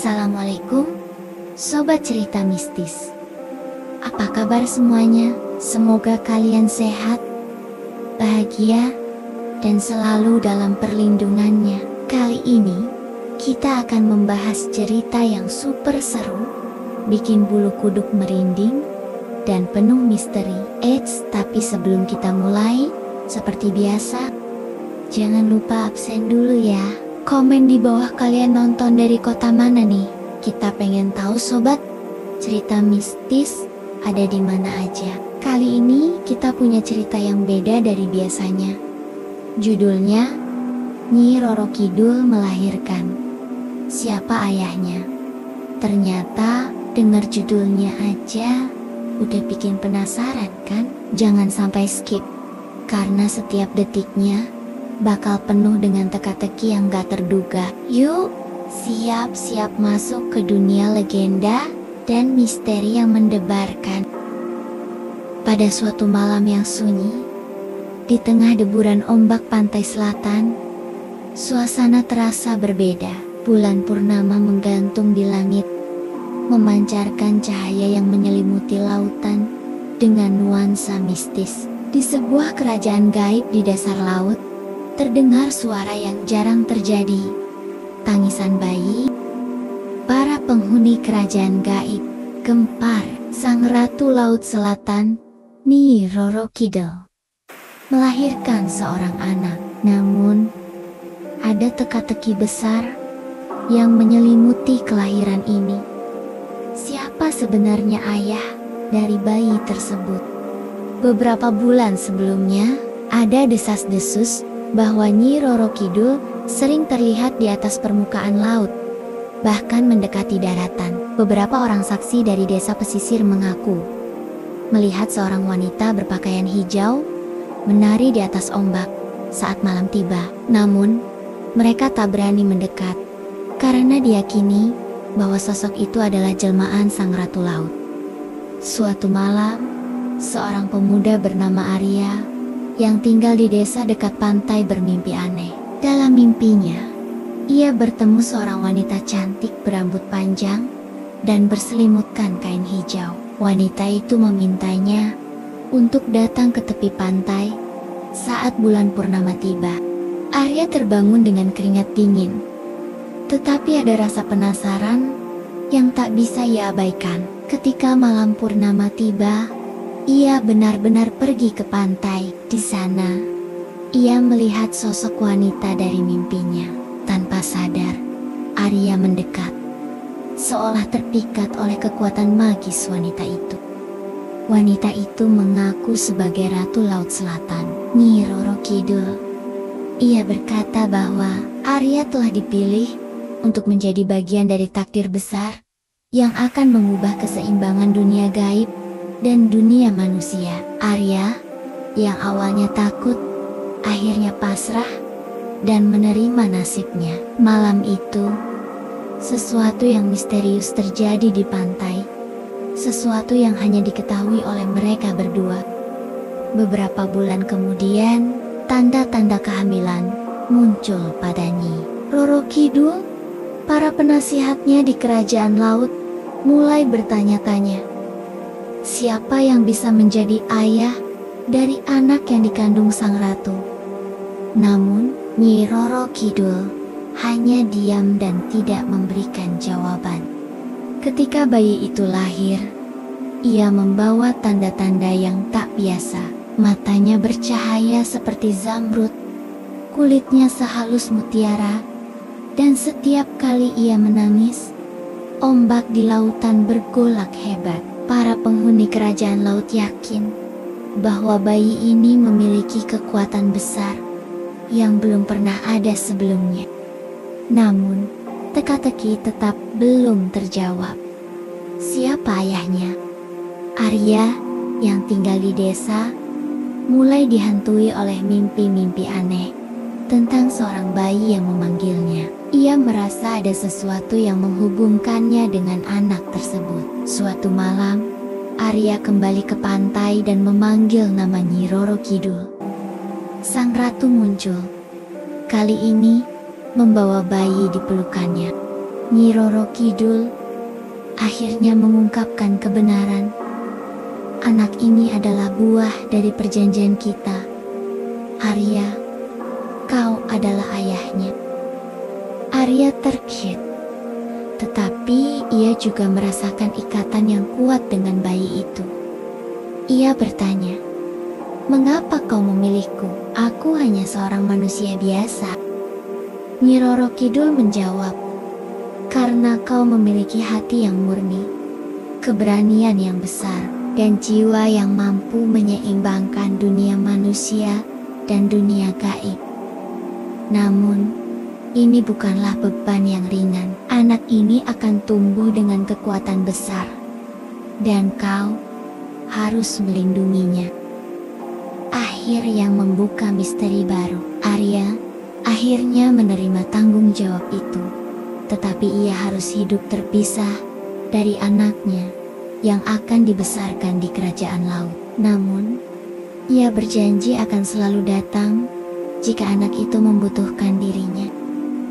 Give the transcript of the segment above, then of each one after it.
Assalamualaikum, Sobat Cerita Mistis. Apa kabar semuanya? Semoga kalian sehat, bahagia, dan selalu dalam perlindungannya. Kali ini, kita akan membahas cerita yang super seru, bikin bulu kuduk merinding, dan penuh misteri. Tapi sebelum kita mulai, seperti biasa, jangan lupa absen dulu ya. Komen di bawah kalian nonton dari kota mana nih? Kita pengen tahu sobat, cerita mistis ada di mana aja. Kali ini kita punya cerita yang beda dari biasanya. Judulnya, Nyi Roro Kidul melahirkan. Siapa ayahnya? Ternyata dengar judulnya aja udah bikin penasaran kan? Jangan sampai skip, karena setiap detiknya bakal penuh dengan teka-teki yang gak terduga. Yuk, siap-siap masuk ke dunia legenda dan misteri yang mendebarkan. Pada suatu malam yang sunyi, di tengah deburan ombak pantai selatan, suasana terasa berbeda. Bulan purnama menggantung di langit, memancarkan cahaya yang menyelimuti lautan dengan nuansa mistis. Di sebuah kerajaan gaib di dasar laut, terdengar suara yang jarang terjadi. Tangisan bayi. Para penghuni kerajaan gaib, Gempar, sang ratu laut selatan, Nyi Roro Kidul, melahirkan seorang anak. Namun, ada teka-teki besar yang menyelimuti kelahiran ini. Siapa sebenarnya ayah dari bayi tersebut? Beberapa bulan sebelumnya, ada desas-desus bahwa Nyi Roro Kidul sering terlihat di atas permukaan laut, bahkan mendekati daratan. Beberapa orang saksi dari desa pesisir mengaku melihat seorang wanita berpakaian hijau menari di atas ombak saat malam tiba. Namun, mereka tak berani mendekat karena diyakini bahwa sosok itu adalah jelmaan sang ratu laut. Suatu malam, seorang pemuda bernama Arya yang tinggal di desa dekat pantai bermimpi aneh. Dalam mimpinya, ia bertemu seorang wanita cantik berambut panjang dan berselimutkan kain hijau. Wanita itu memintanya untuk datang ke tepi pantai saat bulan purnama tiba. Arya terbangun dengan keringat dingin, tetapi ada rasa penasaran yang tak bisa ia abaikan. Ketika malam purnama tiba, ia benar-benar pergi ke pantai. Di sana, ia melihat sosok wanita dari mimpinya. Tanpa sadar, Arya mendekat, seolah terpikat oleh kekuatan magis wanita itu. Wanita itu mengaku sebagai Ratu Laut Selatan, Nyi Roro Kidul. Ia berkata bahwa Arya telah dipilih untuk menjadi bagian dari takdir besar yang akan mengubah keseimbangan dunia gaib dan dunia manusia. Arya, yang awalnya takut, akhirnya pasrah dan menerima nasibnya. Malam itu, sesuatu yang misterius terjadi di pantai. Sesuatu yang hanya diketahui oleh mereka berdua. Beberapa bulan kemudian, tanda-tanda kehamilan muncul pada Nyi Roro Kidul. Para penasihatnya di kerajaan laut mulai bertanya-tanya, siapa yang bisa menjadi ayah dari anak yang dikandung sang ratu? Namun, Nyi Roro Kidul hanya diam dan tidak memberikan jawaban. Ketika bayi itu lahir, ia membawa tanda-tanda yang tak biasa. Matanya bercahaya seperti zamrud, kulitnya sehalus mutiara, dan setiap kali ia menangis, ombak di lautan bergolak hebat. Para penghuni kerajaan laut yakin bahwa bayi ini memiliki kekuatan besar yang belum pernah ada sebelumnya. Namun, teka-teki tetap belum terjawab. Siapa ayahnya? Arya, yang tinggal di desa, mulai dihantui oleh mimpi-mimpi aneh tentang seorang bayi yang memanggilnya. Ia merasa ada sesuatu yang menghubungkannya dengan anak tersebut. Suatu malam, Arya kembali ke pantai dan memanggil nama Nyi Roro Kidul. Sang ratu muncul, kali ini membawa bayi di pelukannya. Nyi Roro Kidul akhirnya mengungkapkan kebenaran. Anak ini adalah buah dari perjanjian kita. Arya, kau adalah ayahnya. Arya terkejut, tetapi ia juga merasakan ikatan yang kuat dengan bayi itu. Ia bertanya, "Mengapa kau memilihku? Aku hanya seorang manusia biasa." Nyi Roro Kidul menjawab, "Karena kau memiliki hati yang murni, keberanian yang besar, dan jiwa yang mampu menyeimbangkan dunia manusia dan dunia gaib. Namun, ini bukanlah beban yang ringan. Anak ini akan tumbuh dengan kekuatan besar, dan kau harus melindunginya." Akhir yang membuka misteri baru. Arya akhirnya menerima tanggung jawab itu, tetapi ia harus hidup terpisah dari anaknya yang akan dibesarkan di kerajaan laut. Namun, ia berjanji akan selalu datang jika anak itu membutuhkan dirinya.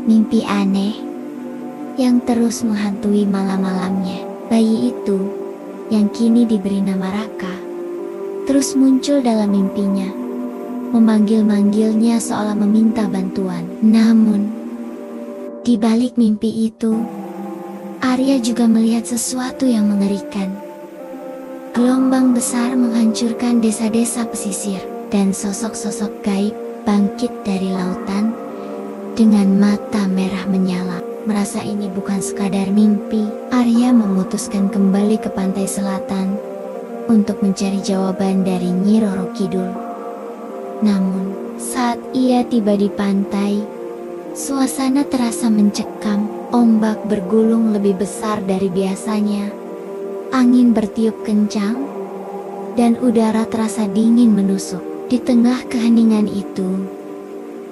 Mimpi aneh yang terus menghantui malam-malamnya. Bayi itu, yang kini diberi nama Raka, terus muncul dalam mimpinya, memanggil-manggilnya seolah meminta bantuan. Namun, di balik mimpi itu, Arya juga melihat sesuatu yang mengerikan. Gelombang besar menghancurkan desa-desa pesisir, dan sosok-sosok gaib bangkit dari lautan dengan mata merah menyala. Merasa ini bukan sekadar mimpi, Arya memutuskan kembali ke pantai selatan untuk mencari jawaban dari Nyi Roro Kidul. Namun, saat ia tiba di pantai, suasana terasa mencekam. Ombak bergulung lebih besar dari biasanya. Angin bertiup kencang, dan udara terasa dingin menusuk. Di tengah keheningan itu,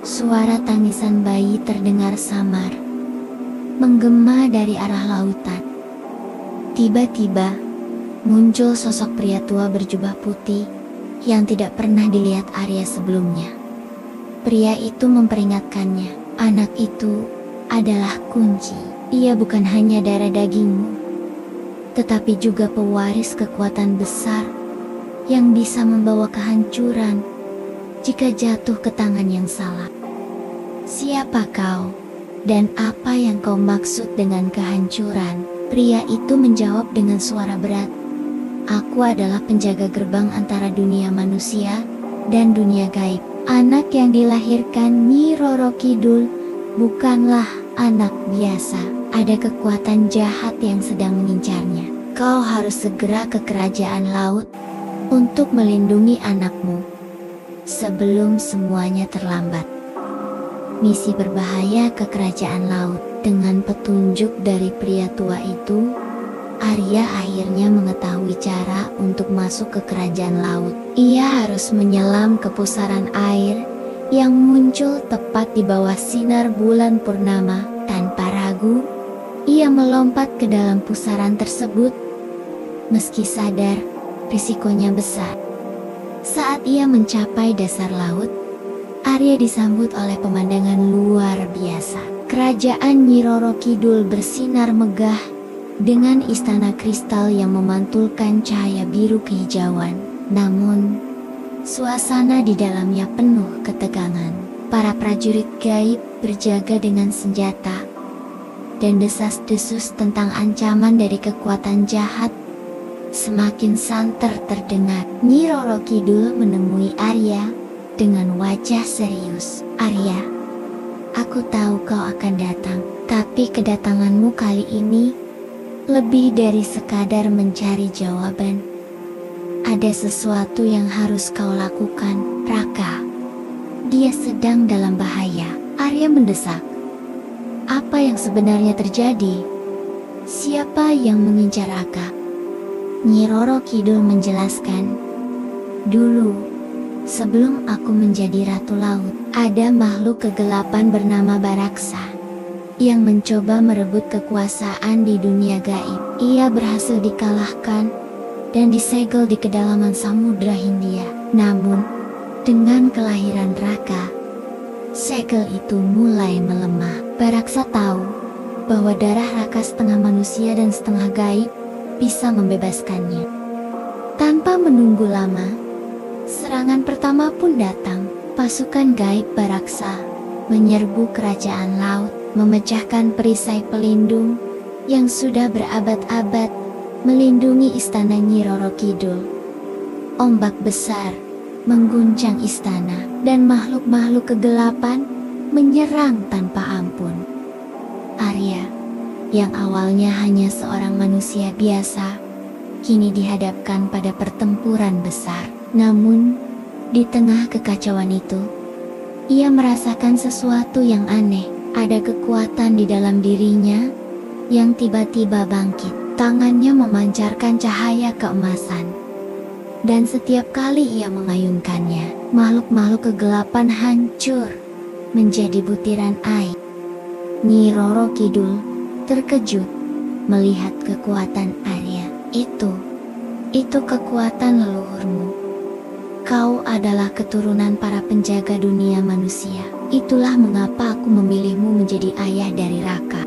suara tangisan bayi terdengar samar, menggema dari arah lautan. Tiba-tiba, muncul sosok pria tua berjubah putih yang tidak pernah dilihat Arya sebelumnya. Pria itu memperingatkannya, anak itu adalah kunci. Ia bukan hanya darah dagingmu, tetapi juga pewaris kekuatan besar yang bisa membawa kehancuran jika jatuh ke tangan yang salah. Siapa kau? Dan apa yang kau maksud dengan kehancuran? Pria itu menjawab dengan suara berat. Aku adalah penjaga gerbang antara dunia manusia dan dunia gaib. Anak yang dilahirkan Nyi Roro Kidul bukanlah anak biasa. Ada kekuatan jahat yang sedang mengincarnya. Kau harus segera ke kerajaan laut untuk melindungi anakmu sebelum semuanya terlambat. Misi berbahaya ke kerajaan laut. Dengan petunjuk dari pria tua itu, Arya akhirnya mengetahui cara untuk masuk ke kerajaan laut. Ia harus menyelam ke pusaran air yang muncul tepat di bawah sinar bulan purnama. Tanpa ragu, ia melompat ke dalam pusaran tersebut, meski sadar risikonya besar. Saat ia mencapai dasar laut, Arya disambut oleh pemandangan luar biasa. Kerajaan Nyi Roro Kidul bersinar megah dengan istana kristal yang memantulkan cahaya biru kehijauan. Namun, suasana di dalamnya penuh ketegangan. Para prajurit gaib berjaga dengan senjata, dan desas-desus tentang ancaman dari kekuatan jahat semakin santer terdengar. Nyi Roro Kidul menemui Arya dengan wajah serius. Arya, aku tahu kau akan datang, tapi kedatanganmu kali ini lebih dari sekadar mencari jawaban. Ada sesuatu yang harus kau lakukan, Raka. Dia sedang dalam bahaya. Arya mendesak. Apa yang sebenarnya terjadi? Siapa yang mengincar Raka? Nyi Roro Kidul menjelaskan. Dulu, sebelum aku menjadi Ratu Laut, ada makhluk kegelapan bernama Baraksa yang mencoba merebut kekuasaan di dunia gaib. Ia berhasil dikalahkan dan disegel di kedalaman Samudra Hindia. Namun, dengan kelahiran Raka, segel itu mulai melemah. Baraksa tahu bahwa darah Raka setengah manusia dan setengah gaib bisa membebaskannya. Tanpa menunggu lama, serangan pertama pun datang. Pasukan gaib Baraksa menyerbu kerajaan laut, memecahkan perisai pelindung yang sudah berabad-abad melindungi istana Nyi Roro Kidul. Ombak besar mengguncang istana dan makhluk-makhluk kegelapan menyerang tanpa ampun. Arya, yang awalnya hanya seorang manusia biasa, kini dihadapkan pada pertempuran besar. Namun, di tengah kekacauan itu, ia merasakan sesuatu yang aneh. Ada kekuatan di dalam dirinya yang tiba-tiba bangkit. Tangannya memancarkan cahaya keemasan. Dan setiap kali ia mengayunkannya, makhluk-makhluk kegelapan hancur menjadi butiran air. Nyi Roro Kidul terkejut melihat kekuatan Arya. Itu kekuatan leluhurmu. Kau adalah keturunan para penjaga dunia manusia. Itulah mengapa aku memilihmu menjadi ayah dari Raka.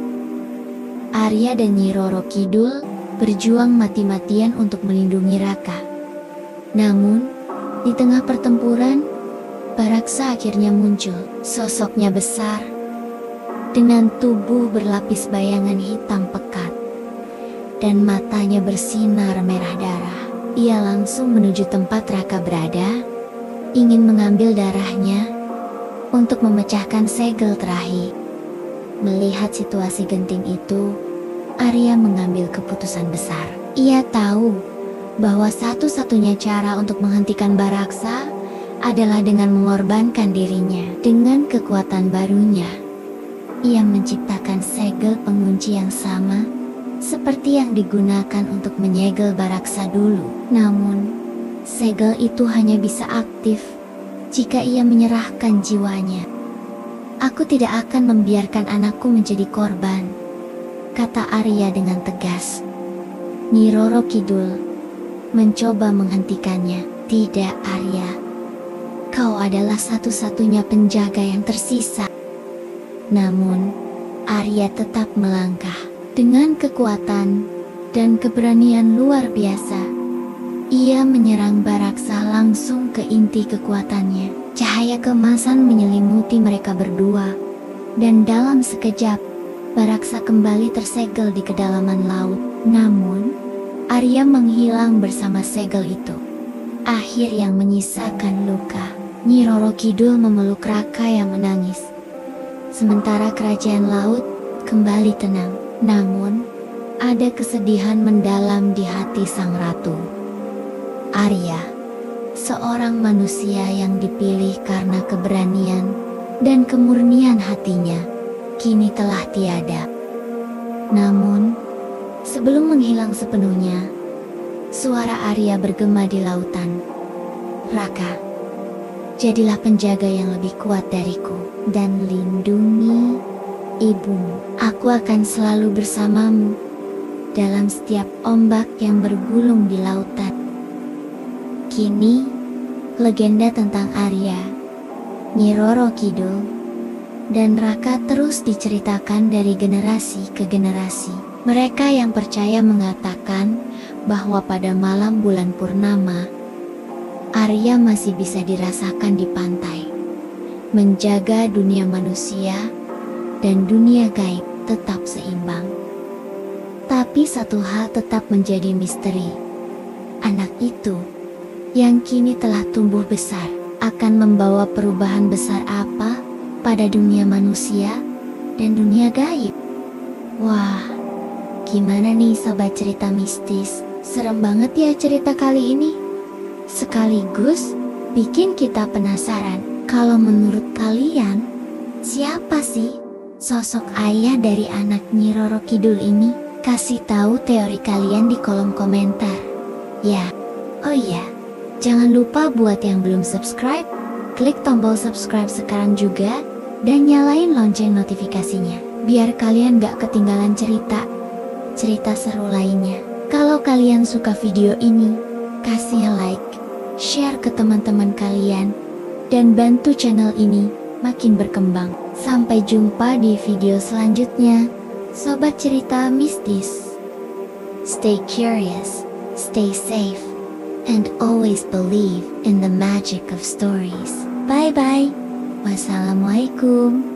Arya dan Nyi Roro Kidul berjuang mati-matian untuk melindungi Raka. Namun, di tengah pertempuran, Baraksa akhirnya muncul. Sosoknya besar, dengan tubuh berlapis bayangan hitam pekat, dan matanya bersinar merah darah. Ia langsung menuju tempat Raka berada, ingin mengambil darahnya untuk memecahkan segel terakhir. Melihat situasi genting itu, Arya mengambil keputusan besar. Ia tahu bahwa satu-satunya cara untuk menghentikan Baraksa adalah dengan mengorbankan dirinya. Dengan kekuatan barunya, ia menciptakan segel pengunci yang sama seperti yang digunakan untuk menyegel Baraksa dulu. Namun, segel itu hanya bisa aktif jika ia menyerahkan jiwanya. Aku tidak akan membiarkan anakku menjadi korban, kata Arya dengan tegas. Nyi Roro Kidul mencoba menghentikannya. Tidak, Arya. Kau adalah satu-satunya penjaga yang tersisa. Namun, Arya tetap melangkah. Dengan kekuatan dan keberanian luar biasa, ia menyerang Baraksa langsung ke inti kekuatannya. Cahaya keemasan menyelimuti mereka berdua, dan dalam sekejap, Baraksa kembali tersegel di kedalaman laut. Namun, Arya menghilang bersama segel itu. Akhir yang menyisakan luka. Nyi Roro Kidul memeluk Raka yang menangis. Sementara kerajaan laut kembali tenang. Namun, ada kesedihan mendalam di hati sang ratu. Arya, seorang manusia yang dipilih karena keberanian dan kemurnian hatinya, kini telah tiada. Namun, sebelum menghilang sepenuhnya, suara Arya bergema di lautan. Raka, jadilah penjaga yang lebih kuat dariku dan lindungi ibumu. Aku akan selalu bersamamu dalam setiap ombak yang bergulung di lautan. Kini, legenda tentang Arya, Nyi Roro Kidul, dan Raka terus diceritakan dari generasi ke generasi. Mereka yang percaya mengatakan bahwa pada malam bulan purnama, Arya masih bisa dirasakan di pantai, menjaga dunia manusia dan dunia gaib tetap seimbang. Tapi satu hal tetap menjadi misteri. Anak itu, yang kini telah tumbuh besar, akan membawa perubahan besar apa pada dunia manusia dan dunia gaib? Wah, gimana nih sobat cerita mistis? Serem banget ya cerita kali ini. Sekaligus bikin kita penasaran. Kalau menurut kalian, siapa sih sosok ayah dari anak Nyi Roro Kidul ini? Kasih tahu teori kalian di kolom komentar. Ya, oh iya, jangan lupa buat yang belum subscribe, klik tombol subscribe sekarang juga, dan nyalain lonceng notifikasinya, biar kalian gak ketinggalan cerita seru lainnya. Kalau kalian suka video ini, kasih like, share ke teman-teman kalian, dan bantu channel ini makin berkembang. Sampai jumpa di video selanjutnya. Sobat Cerita Mistis, stay curious, stay safe, and always believe in the magic of stories. Bye-bye. Wassalamualaikum.